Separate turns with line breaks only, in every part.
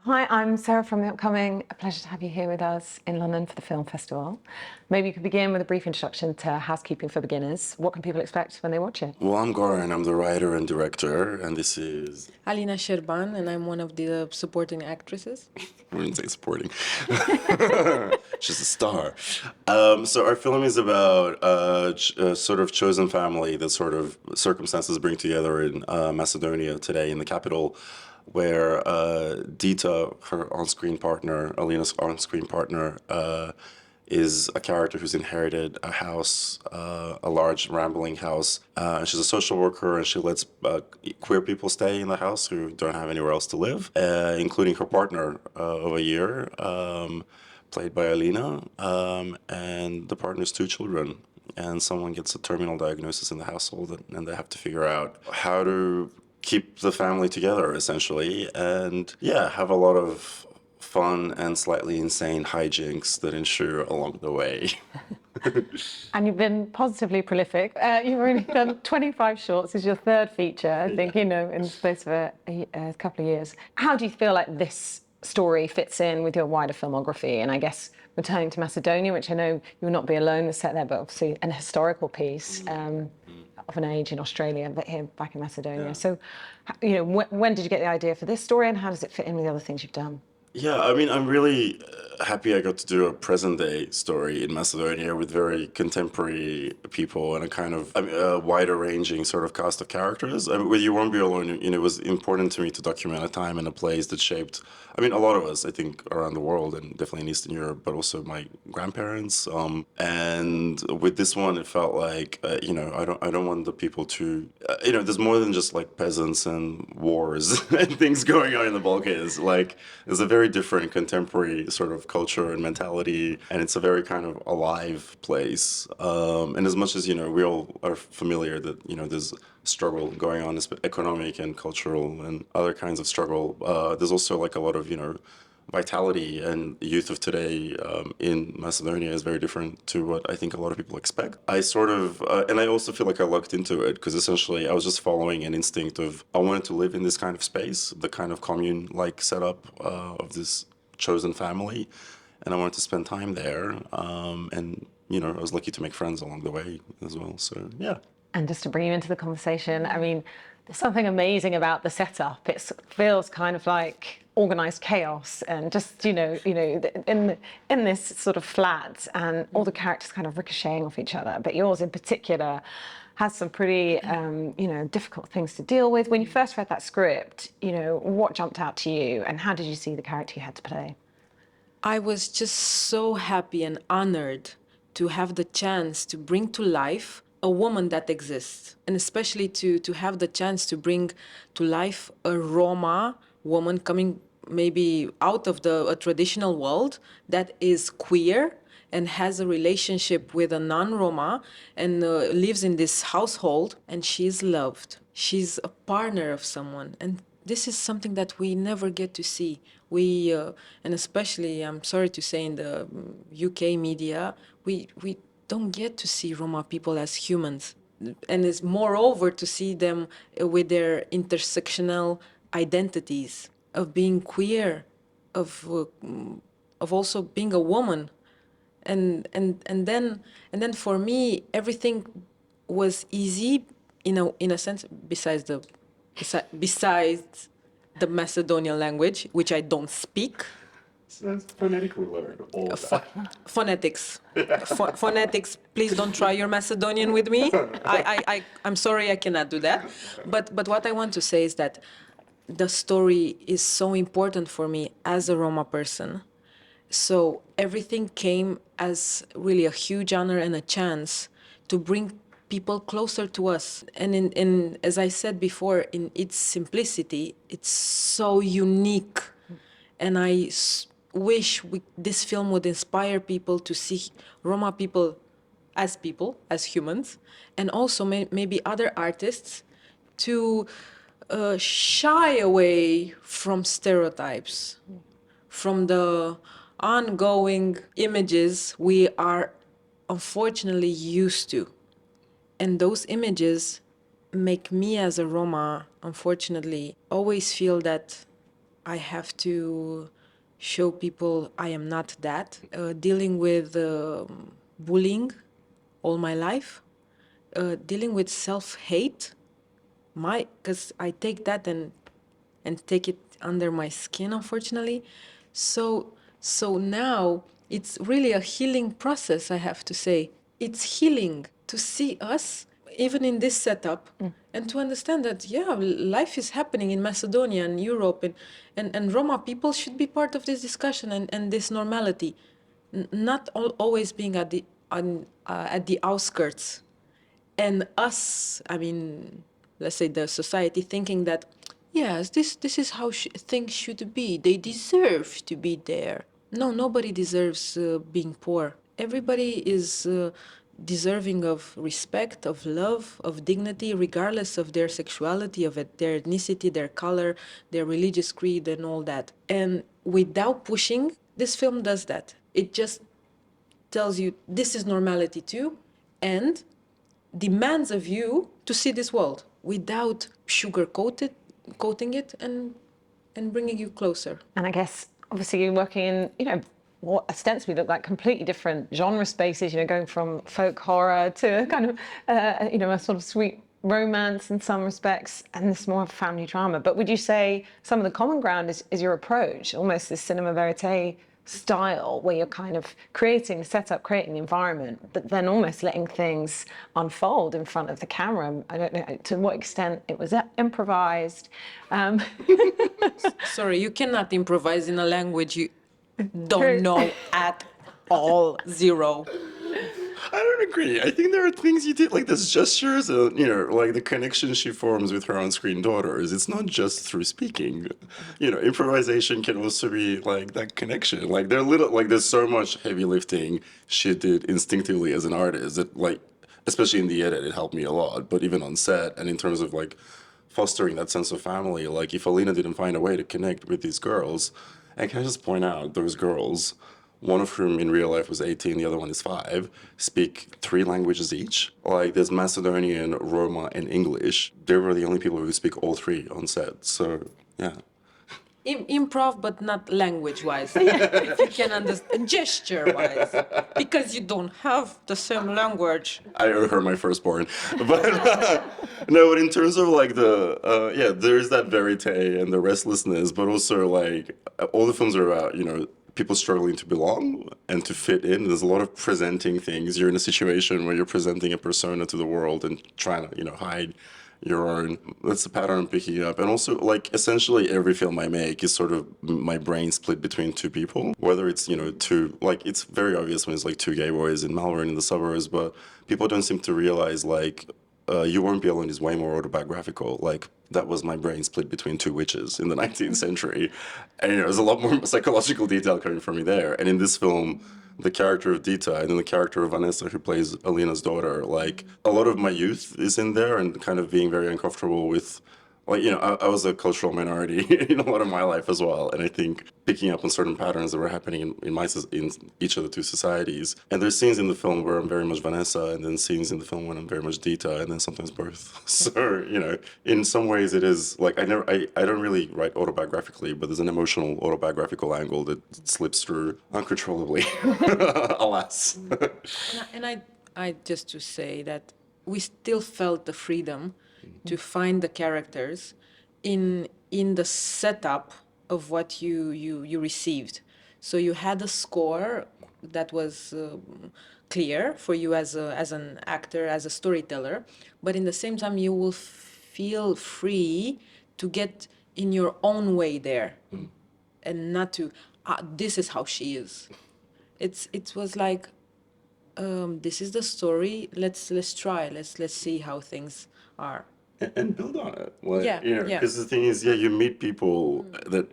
Hi, I'm Sarah from the upcoming. A pleasure to have you here with us in London for the film festival. Maybe you could begin with a brief introduction to Housekeeping for Beginners. What can people expect when they watch it?
Well, I'm Goran. I'm the writer and director, and this is
Alina Serban, and I'm one of the supporting actresses.
I wouldn't say supporting. She's a star. So our film is about a sort of chosen family that sort of circumstances bring together in Macedonia today, in the capital, where Dita, her on-screen partner, Alina's on-screen partner, is a character who's inherited a house, a large rambling house. She's a social worker, and she lets queer people stay in the house who don't have anywhere else to live, including her partner of a year, played by Alina, and the partner's two children. And someone gets a terminal diagnosis in the household, and they have to figure out how to keep the family together, essentially, and yeah, have a lot of fun and slightly insane hijinks that ensue along the way.
And you've been positively prolific. You've already done 25 shorts. This is your third feature, I think, in the space of a couple of years. How do you feel like this story fits in with your wider filmography? And I guess returning to Macedonia, which I know you will not be alone, was set there, but obviously an historical piece of an age in Australia, but here back in Macedonia. Yeah. So, when did you get the idea for this story, and how does it fit in with the other things you've done?
Yeah, I mean, I'm really happy I got to do a present-day story in Macedonia with very contemporary people and a kind of a wider-ranging sort of cast of characters. I mean, with You Won't Be Alone, it was important to me to document a time and a place that shaped, I mean, a lot of us, I think, around the world, and definitely in Eastern Europe, but also my grandparents. And with this one, it felt like, I don't want the people to, there's more than just like peasants and wars and things going on in the Balkans. Like, there's a very different contemporary sort of culture and mentality, and it's a very kind of alive place. And as much as we all are familiar that there's struggle going on, economic and cultural and other kinds of struggle, there's also like a lot of vitality, and the youth of today in Macedonia is very different to what I think a lot of people expect. I sort of, and I also feel like I lucked into it, because essentially I was just following an instinct of, I wanted to live in this kind of space, the kind of commune-like setup of this chosen family, and I wanted to spend time there, and I was lucky to make friends along the way as well, so yeah.
And just to bring you into the conversation, I mean, there's something amazing about the setup. It feels kind of like organized chaos, and just in this sort of flat, and all the characters kind of ricocheting off each other. But yours in particular has some pretty difficult things to deal with. When you first read that script, what jumped out to you, and how did you see the character you had to play?
I was just so happy and honored to have the chance to bring to life a woman that exists, and especially to have the chance to bring to life a Roma woman coming maybe out of a traditional world that is queer and has a relationship with a non-Roma, and lives in this household, and she's loved. She's a partner of someone, and this is something that we never get to see. We, and especially, I'm sorry to say, in the UK media, we don't get to see Roma people as humans. And it's moreover to see them with their intersectional identities of being queer, of also being a woman. And then for me, everything was easy in a sense, besides the Macedonian language, which I don't speak.
That's phonetically learned.
Phonetics. Phonetics, please don't try your Macedonian with me. I'm sorry, I cannot do that. But what I want to say is that the story is so important for me as a Roma person. So everything came as really a huge honor and a chance to bring people closer to us. And in as I said before, in its simplicity, it's so unique. And I wish this film would inspire people to see Roma people, as humans, and also maybe other artists to shy away from stereotypes, from the ongoing images we are unfortunately used to. And those images make me as a Roma, unfortunately, always feel that I have to show people I am not that. Dealing with bullying all my life, dealing with self-hate, because I take that and take it under my skin, unfortunately. So now it's really a healing process, I have to say. It's healing to see us, even in this setup, and to understand that, yeah, life is happening in Macedonia and Europe, and Roma people should be part of this discussion and this normality, not always being at the outskirts. And us, I mean, let's say the society thinking that, yes, this is how things should be. They deserve to be there. No, nobody deserves being poor. Everybody is deserving of respect, of love, of dignity, regardless of their sexuality, of their ethnicity, their color, their religious creed, and all that. And without pushing, this film does that. It just tells you this is normality too, and demands of you to see this world without coating it and bringing you closer.
And I guess obviously you're working in, what ostensibly look like completely different genre spaces, going from folk horror to kind of, a sort of sweet romance in some respects, and this more family drama. But would you say some of the common ground is your approach, almost this cinema verite style, where you're kind of creating the environment, but then almost letting things unfold in front of the camera? I don't know to what extent it was improvised.
Sorry, you cannot improvise in a language you don't know at all. Zero.
I don't agree. I think there are things you did, like there's gestures, like the connection she forms with her on-screen daughters. It's not just through speaking. Improvisation can also be like that connection. Like there's so much heavy lifting she did instinctively as an artist that, like, especially in the edit, it helped me a lot. But even on set and in terms of like fostering that sense of family, like if Alina didn't find a way to connect with these girls, and can I just point out those girls, one of whom in real life was 18, the other one is 5, speak 3 languages each. Like there's Macedonian, Roma, and English. They were the only people who speak all 3 on set. So, yeah.
Improv, but not language-wise. If you can understand, gesture-wise, because you don't have the same language.
I owe her my firstborn. But no, but in terms of like there's that verite and the restlessness, but also like all the films are about, people struggling to belong and to fit in. There's a lot of presenting things. You're in a situation where you're presenting a persona to the world and trying to, hide your own. That's the pattern I'm picking up. And also, like, essentially every film I make is sort of my brain split between 2 people. Whether it's, it's very obvious when it's like 2 gay boys in Malvern in the suburbs, but people don't seem to realize, like, You Won't Be Alone is way more autobiographical. Like, that was my brain split between 2 witches in the 19th century. And, there's a lot more psychological detail coming from me there. And in this film, the character of Dita and then the character of Vanessa, who plays Alina's daughter, like, a lot of my youth is in there and kind of being very uncomfortable with, like, I was a cultural minority in a lot of my life as well. And I think picking up on certain patterns that were happening in each of the 2 societies. And there's scenes in the film where I'm very much Vanessa, and then scenes in the film when I'm very much Dita, and then sometimes both. So, in some ways it is like I don't really write autobiographically, but there's an emotional autobiographical angle that slips through uncontrollably, alas.
And I just to say that we still felt the freedom to find the characters in the setup of what you received. So you had a score that was clear for you as an actor, as a storyteller, but in the same time you will feel free to get in your own way there, and not to this is how she is. It was like this is the story. Let's try. Let's see how things are.
And build on it. Like,
Yeah,
because the thing is, you meet people that,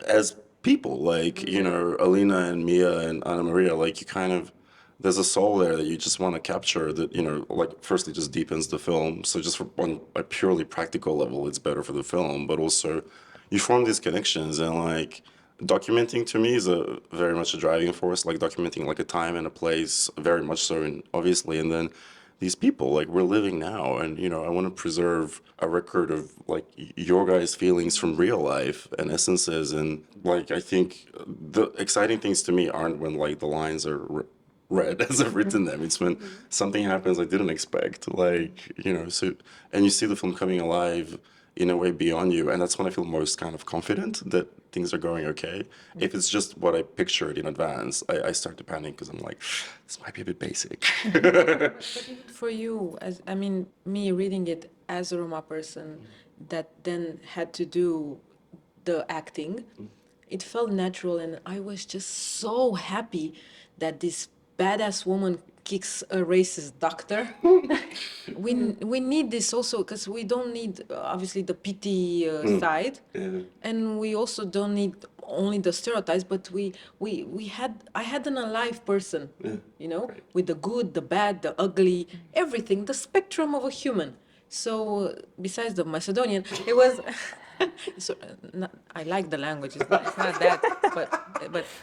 as people, like, Alina and Mia and Anna Maria, like, you kind of, there's a soul there that you just want to capture that, like, first it just deepens the film. So just on a purely practical level, it's better for the film, but also you form these connections, and like, documenting to me is very much a driving force, like documenting like a time and a place, very much so, and obviously, and then these people, like we're living now, and I want to preserve a record of like your guys' feelings from real life and essences, and like I think the exciting things to me aren't when like the lines are read as I've written them. It's when something happens I didn't expect, like so, and you see the film coming alive in a way beyond you, and that's when I feel most kind of confident that things are going okay. If it's just what I pictured in advance, I start to panic because I'm like, this might be a bit basic.
But even for you, as I mean, me reading it as a Roma person that then had to do the acting, it felt natural, and I was just so happy that this badass woman kicks a racist doctor. We need this also because we don't need obviously the pity side, and we also don't need only the stereotypes, but I had an alive person, with the good, the bad, the ugly, everything, the spectrum of a human. So besides the Macedonian, it was. So, I like the language. It's not that,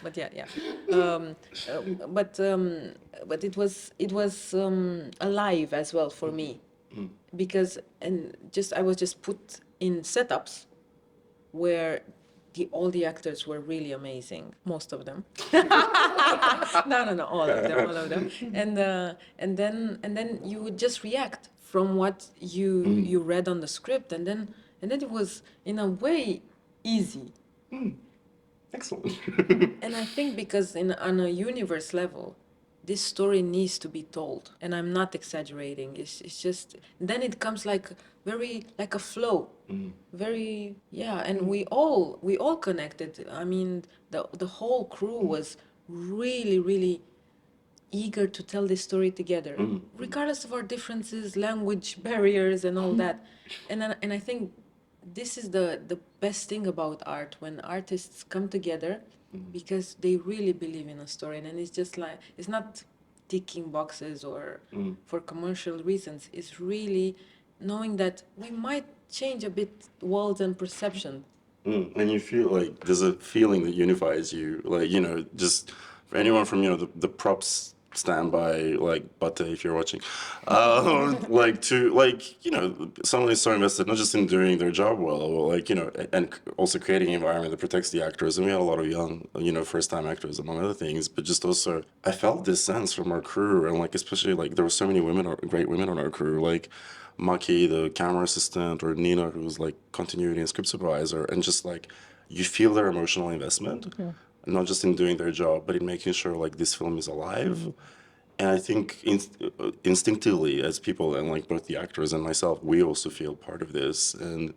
but yeah. Um, uh, but um, but it was alive as well for me, because I was just put in setups where all the actors were really amazing, most of them. No, all of them, and then you would just react from what you read on the script, and then it was in a way easy.
Excellent.
And I think because on a universe level, this story needs to be told, and I'm not exaggerating. It's just then it comes like like a flow, very and we all connected. I mean, the whole crew was really eager to tell this story together, regardless of our differences, language barriers, and all that. And I think this is the best thing about art, when artists come together because they really believe in a story, and it's just like it's not ticking boxes or for commercial reasons. It's really knowing that we might change a bit worlds and perception.
And you feel like there's a feeling that unifies you, like just for anyone from the props standby, like Bate, if you're watching, like to like someone is so invested not just in doing their job well, or like and also creating an environment that protects the actors. And we had a lot of young first time actors among other things, but just also I felt this sense from our crew, and like especially like there were so many women, great women on our crew, like Maki, the camera assistant, or Nina, who's like continuity and script supervisor, and just like you feel their emotional investment, not just in doing their job, but in making sure like this film is alive. And I think instinctively, as people, and like both the actors and myself, we also feel part of this. And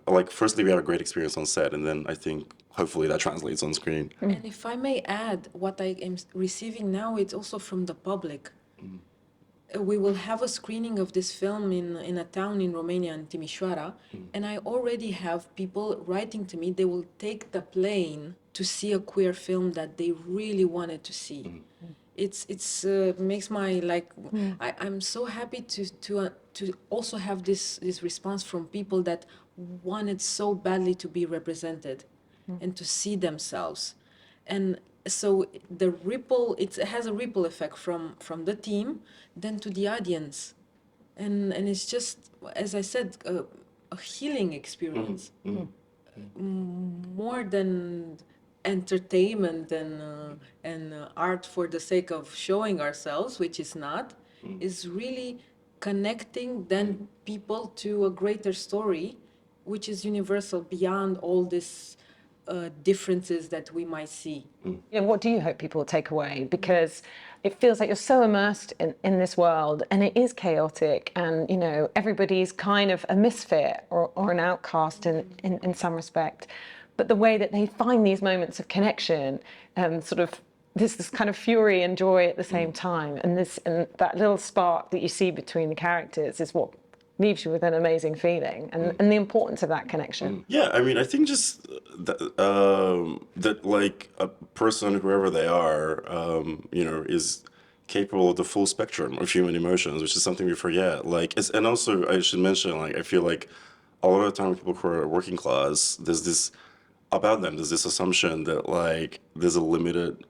like firstly, we had a great experience on set, and then I think hopefully that translates on screen.
And if I may add, what I am receiving now, it's also from the public. We will have a screening of this film in a town in Romania, in Timișoara, and I already have people writing to me. They will take the plane to see a queer film that they really wanted to see. It's makes my I'm so happy to also have this response from people that wanted so badly to be represented and to see themselves. And so it has a ripple effect from the team then to the audience, and it's just, as I said, a healing experience, more than entertainment and art for the sake of showing ourselves, which is not, is really connecting then people to a greater story, which is universal beyond all this differences that we might see.
What do you hope people take away? Because it feels like you're so immersed in this world, and it is chaotic, and everybody's kind of a misfit or an outcast in some respect. But the way that they find these moments of connection, sort of this kind of fury and joy at the same time, and that little spark that you see between the characters is what leaves you with an amazing feeling, and the importance of that connection.
Yeah, I mean, I think just that like a person, whoever they are, is capable of the full spectrum of human emotions, which is something we forget. Like, and also I should mention, like, I feel like a lot of the time people who are working class, there's this assumption that like there's a limited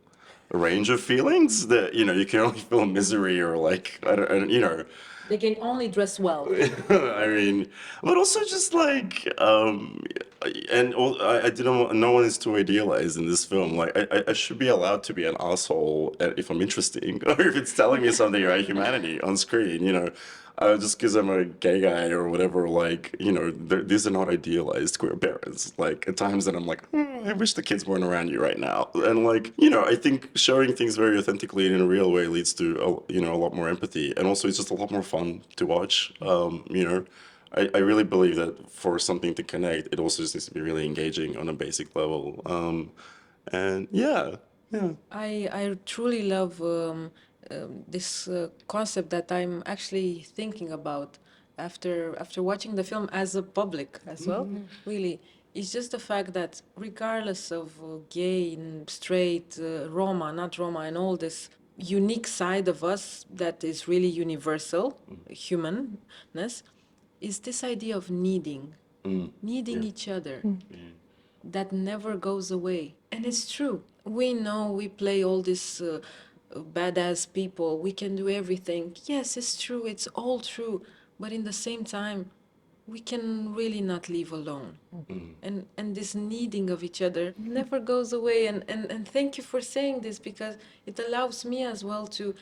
range of feelings that, you know, you can only feel misery or like, I don't, you know,
They can only dress well.
I mean, but also just like, I didn't want, no one is too idealized in this film. Like, I should be allowed to be an asshole if I'm interesting, or if it's telling me something about humanity on screen, you know. Just because I'm a gay guy or whatever, like, you know, these are not idealized queer parents. Like, at times that I'm like, I wish the kids weren't around you right now. And like, you know, I think showing things very authentically and in a real way leads to, you know, a lot more empathy. And also it's just a lot more fun to watch. You know, I really believe that for something to connect, it also just needs to be really engaging on a basic level. And yeah, yeah.
I truly love this concept that I'm actually thinking about after watching the film as a public as well. Really, it's just the fact that regardless of gay and straight, Roma, not Roma, and all this unique side of us that is really universal, humanness, is this idea of needing each other that never goes away. And it's true. We know we play all these badass people. We can do everything. Yes, it's true. It's all true. But in the same time, we can really not live alone. And this needing of each other never goes away. And thank you for saying this, because it allows me as well to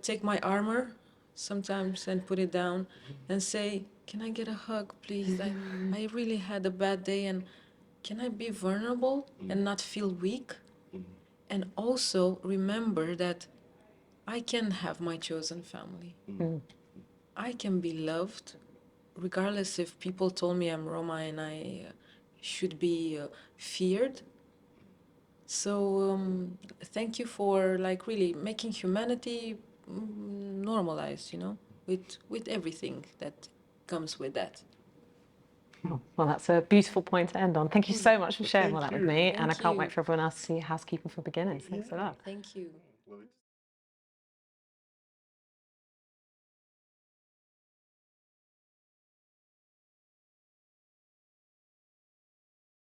take my armor sometimes and put it down and say, can I get a hug, please? I really had a bad day, and can I be vulnerable and not feel weak? And also remember that I can have my chosen family. I can be loved, regardless if people told me I'm Roma and I should be feared. So thank you for like really making humanity normalized, you know, with everything that comes with that.
Well, that's a beautiful point to end on. Thank you so much for sharing all that with me, and I
Thank
can't
you.
wait for everyone else to see Housekeeping for Beginners. Thanks a lot.
Thank you.